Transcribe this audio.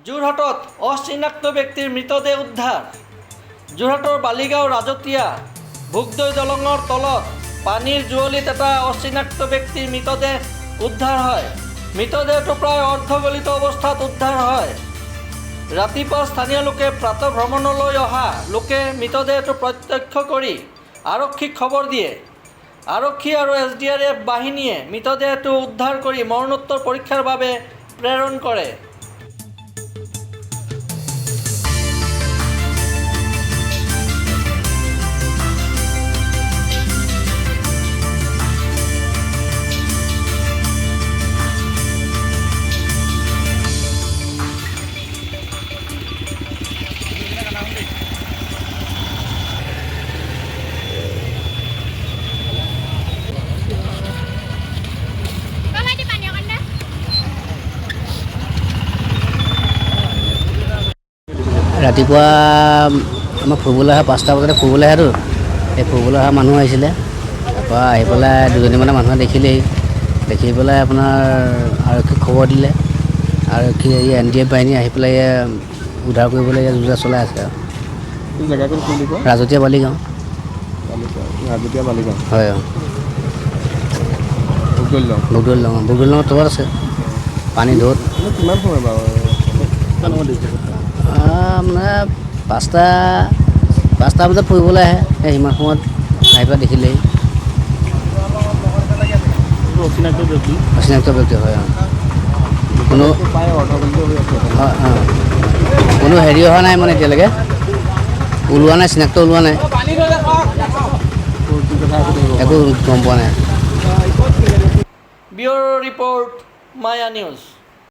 যোৰহাটত অচিনাক্ত ব্যক্তিৰ মৃতদেহ উদ্ধাৰ। যোৰহাটৰ বালিগাঁও ৰাজতীয়া ভোগদৈ দলঙৰ তলত পানীৰ জুৱলিত এটা অচিনাক্ত ব্যক্তিৰ মৃতদেহ উদ্ধাৰ হয়। মৃতদেহটো প্ৰায় অৰ্ধগলিত অৱস্থাত উদ্ধাৰ হয়। ৰাতিপুৱা স্থানীয় লোকে প্ৰাতঃ ভ্ৰমণলৈ অহা লোকে মৃতদেহটো প্ৰত্যক্ষ কৰি আৰক্ষীক খবৰ দিয়ে। আৰক্ষী আৰু SDRF বাহিনীয়ে মৃতদেহটো উদ্ধাৰ কৰি মৰণোত্তৰ পৰীক্ষাৰ বাবে প্ৰেৰণ কৰে। ৰাতিপুৱা আমাক ফুৰিবলৈ অহা 5টা বজাতে ফুৰিবলৈ আহেতো এই ফুৰিবলৈ অহা মানুহ আহিছিলে। তাৰপৰা আহি পেলাই দুজনীমানে মানুহে দেখিলেই, দেখি পেলাই আপোনাৰ আৰক্ষীক খবৰ দিলে। আৰক্ষী NDF বাহিনী আহি পেলাই উদ্ধাৰ কৰিবলৈ যোজা চলাই আছে আৰু। জেগাটো কি বুলি কয়? ৰাজতীয়া বালিগাঁও। ৰাজতীয়া বালিগাঁও হয়। ভোগদৈ দলঙৰ তলত আছে পানী ঢৌত। কিমান সময় বাৰু মানে 5টা বজাত ফুৰিবলৈ আহে। সিমান সময়ত আহি পেলাই দেখিলেই। অচিনাক্ত ব্যক্তি হয়। কোনো কোনো হেৰি অহা নাই মানে এতিয়ালৈকে ওলোৱা নাই, চিনাক্ত ওলোৱা নাই, একো গম পোৱা নাই। ব্যুৰ ৰিপৰ্ট মায়া নিউজ।